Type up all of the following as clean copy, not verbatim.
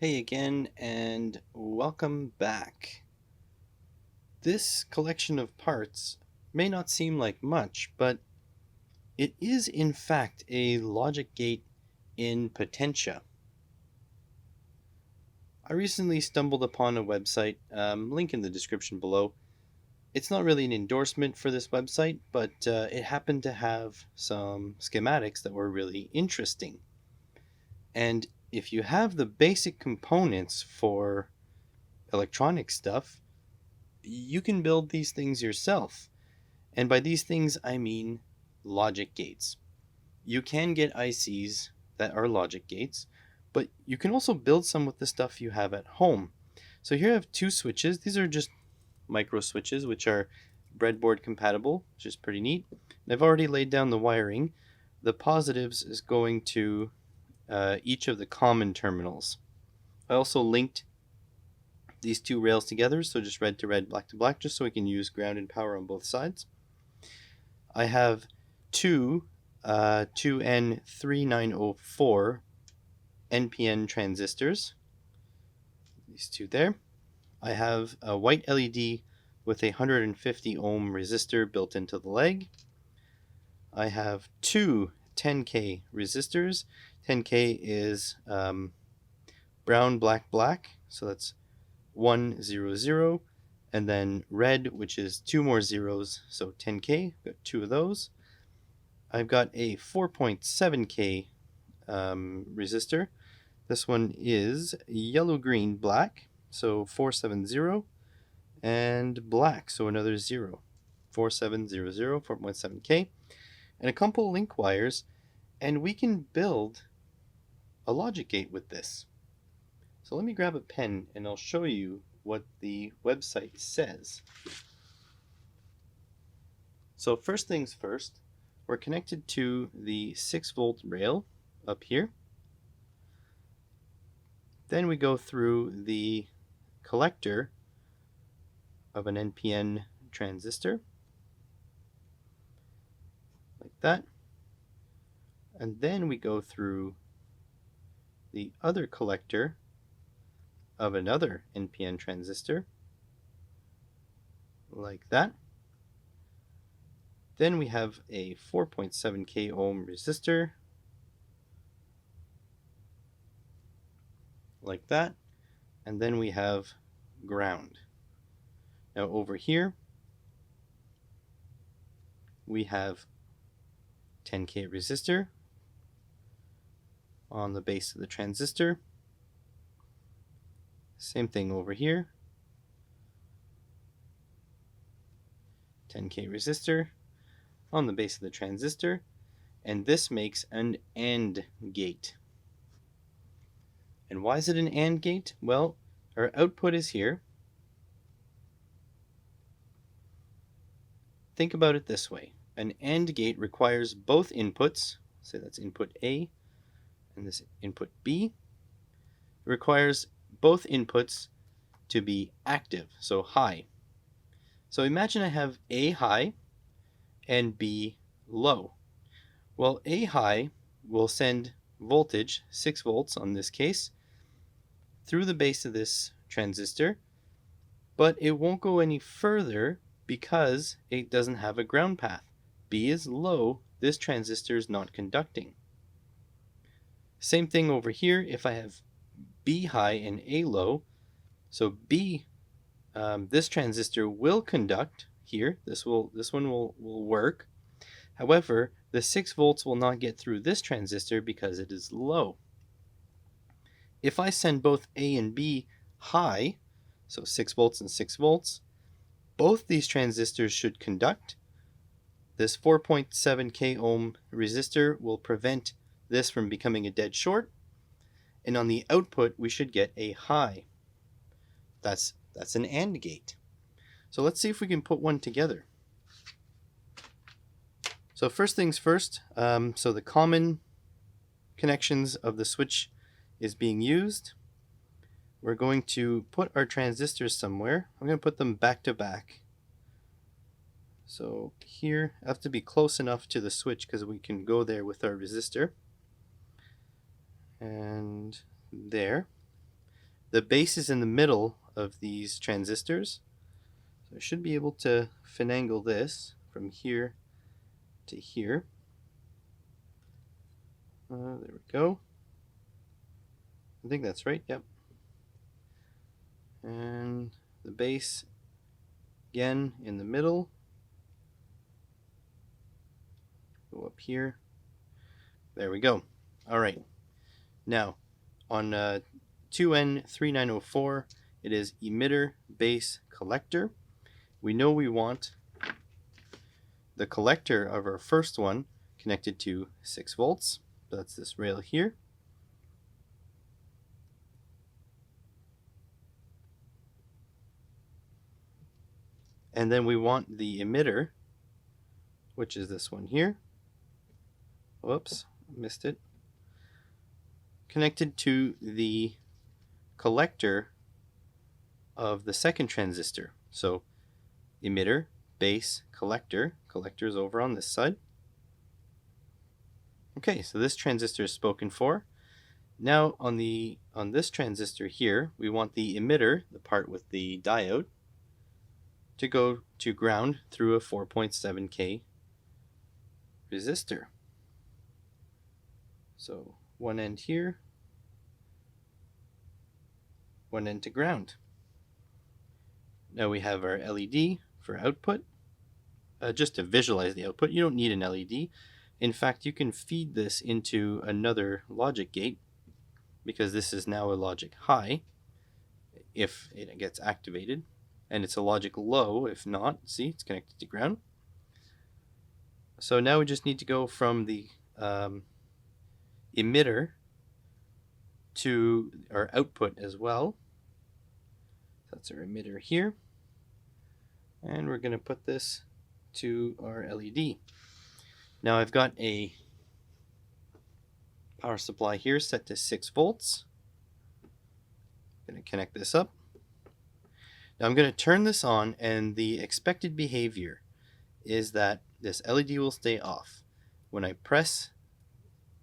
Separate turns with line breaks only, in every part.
Hey again, and welcome back. This collection of parts may not seem like much, but it is in fact a logic gate in potentia. I recently stumbled upon a website, link in the description below. It's not really an endorsement for this website, but it happened to have some schematics that were really interesting. And if you have the basic components for electronic stuff, you can build these things yourself. And by these things, I mean logic gates. You can get ICs that are logic gates, but you can also build some with the stuff you have at home. So here I have two switches. These are just micro switches, which are breadboard compatible, which is pretty neat. And I've already laid down the wiring. The positives is going to each of the common terminals. I also linked these two rails together, so just red to red, black to black, just so we can use ground and power on both sides. I have two 2N3904 NPN transistors, these two there. I have a white LED with a 150 ohm resistor built into the leg. I have two 10K resistors. 10K is brown, black, black, so that's 100, and then red, which is two more zeros, so 10K. Got two of those. I've got a 4.7K resistor. This one is yellow, green, black, so 470, and black, so another 0. 4700, 4.7K, and a couple link wires, and we can build a logic gate with this. So let me grab a pen and I'll show you what the website says. So first things first, we're connected to the 6-volt rail up here. Then we go through the collector of an NPN transistor, like that. And then we go through the other collector of another NPN transistor, like that. Then we have a 4.7K ohm resistor, like that. And then we have ground. Now over here, we have 10K resistor on the base of the transistor. Same thing over here. 10K resistor on the base of the transistor. And this makes an AND gate. And why is it an AND gate? Well, our output is here. Think about it this way. An AND gate requires both inputs. Say that's input A and this input B. It requires both inputs to be active, so high. So imagine I have A high and B low. Well, A high will send voltage, 6 volts on this case, through the base of this transistor, but it won't go any further because it doesn't have a ground path. B is low, this transistor is not conducting. Same thing over here, if I have B high and A low, so B, this transistor will conduct here, this one will work. However, the 6 volts will not get through this transistor because it is low. If I send both A and B high, so 6 volts and 6 volts, both these transistors should conduct. This 4.7K ohm resistor will prevent this from becoming a dead short, and on the output we should get a high. That's an AND gate. So let's see if we can put one together. So first things first, so the common connections of the switch is being used. We're going to put our transistors somewhere. I'm going to put them back to back. So here, I have to be close enough to the switch because we can go there with our resistor. And there. The base is in the middle of these transistors. So I should be able to finagle this from here to here. There we go. I think that's right, yep. And the base, again, in the middle. Go up here. There we go. All right. Now, on 2N3904, it is emitter, base, collector. We know we want the collector of our first one connected to 6 volts. That's this rail here. And then we want the emitter, which is this one here. Whoops, missed it. Connected to the collector of the second transistor. So emitter, base, collector. Collector is over on this side. Okay, so this transistor is spoken for. Now on this transistor here, we want the emitter, the part with the diode, to go to ground through a 4.7K resistor. So one end here, one end to ground. Now we have our LED for output. Just to visualize the output, you don't need an LED. In fact, you can feed this into another logic gate, because this is now a logic high if it gets activated, and it's a logic low if not. See, it's connected to ground. So now we just need to go from the emitter to our output as well. That's our emitter here. And we're going to put this to our LED. Now I've got a power supply here set to 6 volts. I'm going to connect this up. Now I'm going to turn this on, and the expected behavior is that this LED will stay off. When I press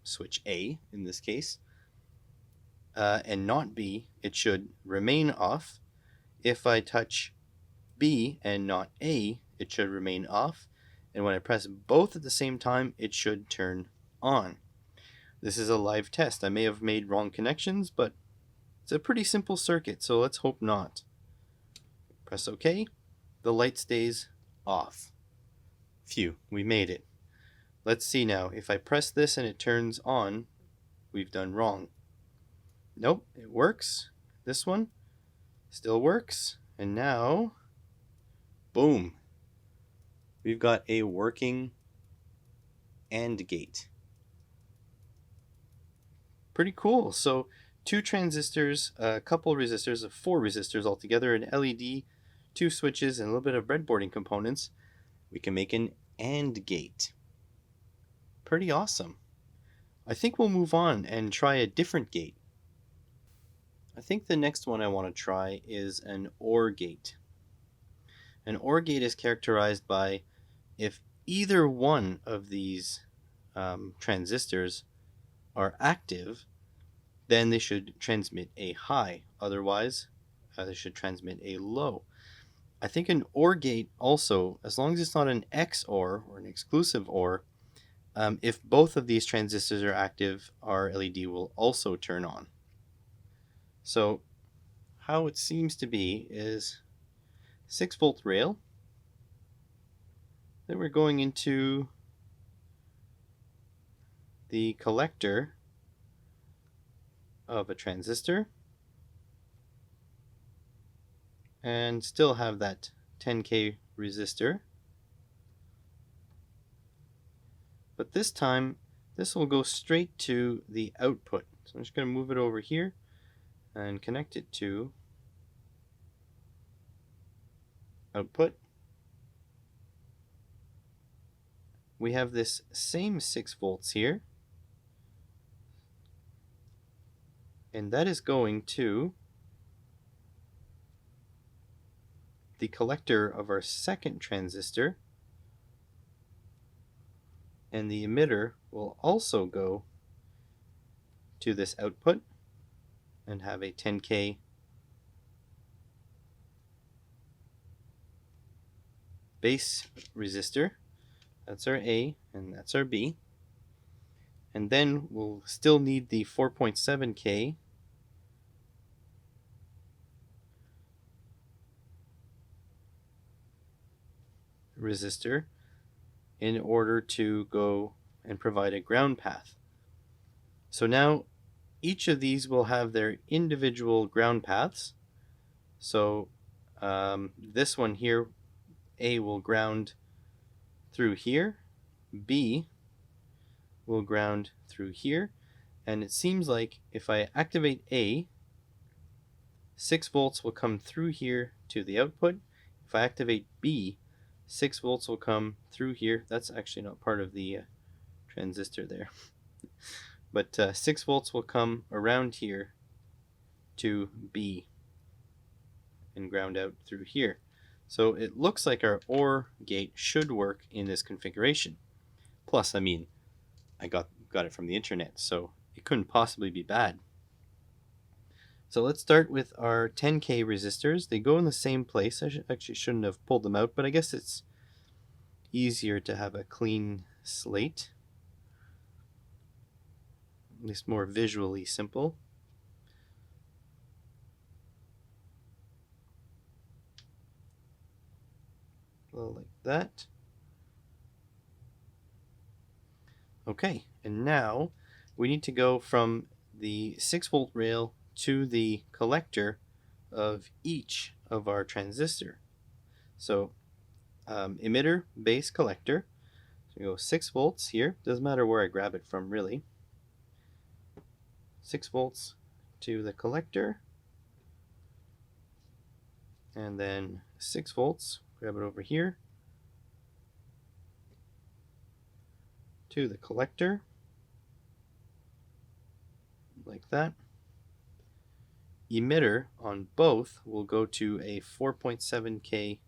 switch A, in this case, and not B, it should remain off. If I touch B and not A, it should remain off. And when I press both at the same time, it should turn on. This is a live test. I may have made wrong connections, but it's a pretty simple circuit, so let's hope not. Press OK. The light stays off. Phew, we made it. Let's see now. If I press this and it turns on, we've done wrong. Nope, it works. This one still works. And now, boom. We've got a working AND gate. Pretty cool. So 2 transistors, a couple resistors, 4 resistors altogether, an LED, 2 switches, and a little bit of breadboarding components. We can make an AND gate. Pretty awesome. I think we'll move on and try a different gate. I think the next one I want to try is an OR gate. An OR gate is characterized by if either one of these transistors are active, then they should transmit a high. Otherwise, they should transmit a low. I think an OR gate also, as long as it's not an XOR or an exclusive OR, if both of these transistors are active, our LED will also turn on. So how it seems to be is 6 volt rail. Then we're going into the collector of a transistor and still have that 10K resistor. But this time, this will go straight to the output. So I'm just going to move it over here and connect it to output. We have this same 6 volts here, and that is going to the collector of our second transistor, and the emitter will also go to this output and have a 10K base resistor. That's our A, and that's our B. And then we'll still need the 4.7K resistor in order to go and provide a ground path. So now each of these will have their individual ground paths. So this one here, A will ground through here, B will ground through here, and it seems like if I activate A, 6 volts will come through here to the output. If I activate B, 6 volts will come through here. That's actually not part of the transistor there. But 6 volts will come around here to B and ground out through here. So it looks like our OR gate should work in this configuration. Plus, I mean, I got it from the internet, so it couldn't possibly be bad. So let's start with our 10K resistors. They go in the same place. I actually shouldn't have pulled them out, but I guess it's easier to have a clean slate. At least more visually simple. Like that. Okay, and now we need to go from the 6-volt rail to the collector of each of our transistor. So emitter, base, collector. So we go 6 volts here. Doesn't matter where I grab it from, really. 6 volts to the collector. And then 6 volts, grab it over here, to the collector, like that. Emitter on both will go to a 4.7K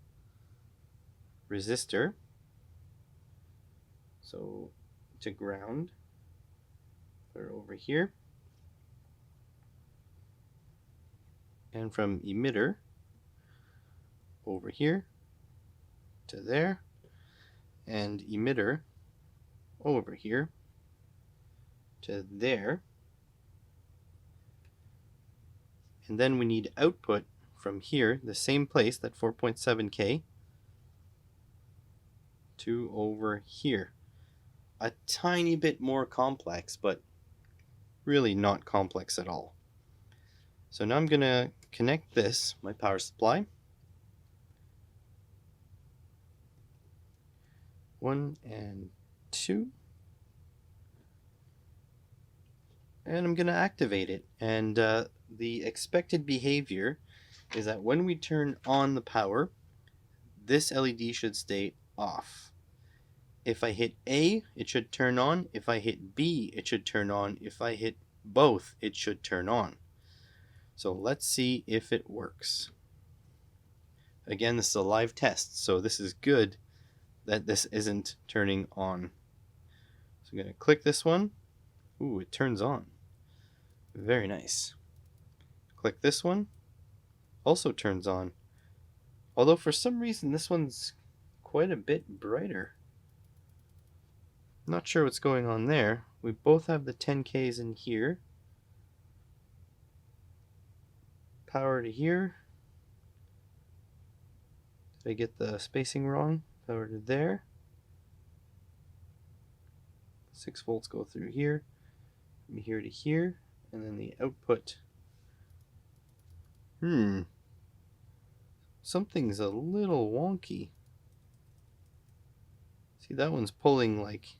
resistor. So to ground, put it over here. And from emitter over here to there, and emitter over here to there. And then we need output from here, the same place, that 4.7K, to over here. A tiny bit more complex, but really not complex at all. So now I'm going to connect this, my power supply. 1 and 2. And I'm going to activate it. And the expected behavior is that when we turn on the power, this LED should stay off. If I hit A, it should turn on. If I hit B, it should turn on. If I hit both, it should turn on. So let's see if it works. Again, this is a live test, so this is good that this isn't turning on. So I'm going to click this one. Ooh, it turns on. Very nice. Click this one. Also turns on. Although for some reason this one's quite a bit brighter. Not sure what's going on there. We both have the 10Ks in here. Power to here. Did I get the spacing wrong? Power to there. 6 volts go through here. From here to here. And then the output. Something's a little wonky. See, that one's pulling like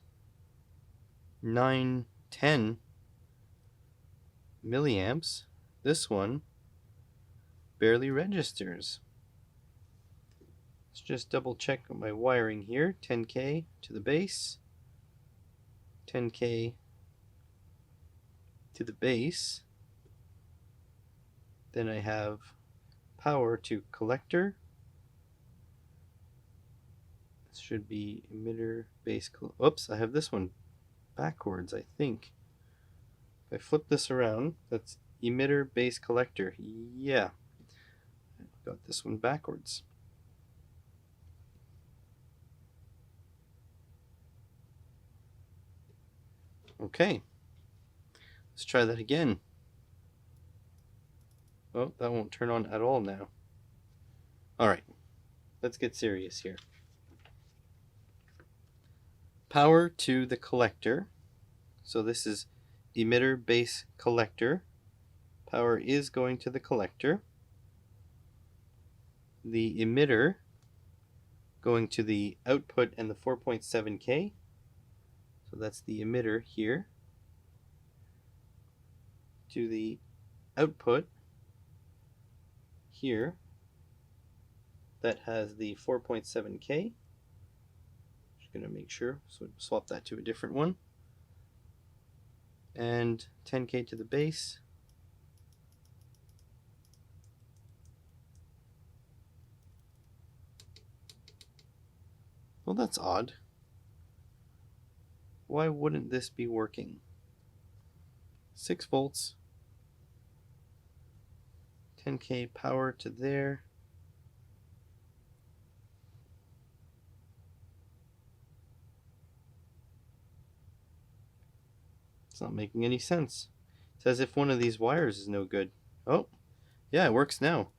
9, 10 milliamps. This one barely registers. Let's just double check my wiring here. 10K to the base, 10K to the base. Then I have power to collector. This should be emitter, base, oops, I have this one backwards, I think. If I flip this around, that's emitter, base, collector. Yeah, I've got this one backwards. Okay, let's try that again. Oh, that won't turn on at all now. All right, let's get serious here. Power to the collector. So this is emitter base collector. Power is going to the collector. The emitter going to the output and the 4.7K. So that's the emitter here. To the output here that has the 4.7K. Just going to make sure, so swap that to a different one. And 10K to the base. Well, that's odd. Why wouldn't this be working? 6 volts, 10K power to there. It's not making any sense. It's as if one of these wires is no good. Oh, yeah, it works now.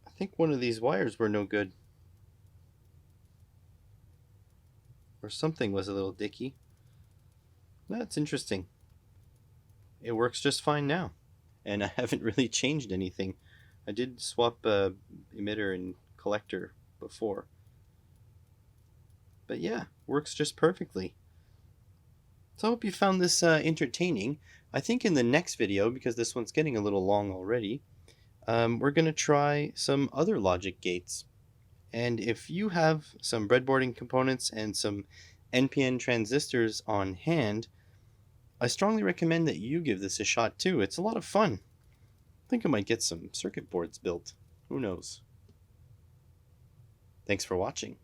I think one of these wires were no good. Or something was a little dicky. That's interesting. It works just fine now. And I haven't really changed anything. I did swap emitter and collector before. But yeah, works just perfectly. So I hope you found this entertaining. I think in the next video, because this one's getting a little long already, we're going to try some other logic gates. And if you have some breadboarding components and some NPN transistors on hand, I strongly recommend that you give this a shot too. It's a lot of fun. I think I might get some circuit boards built. Who knows? Thanks for watching.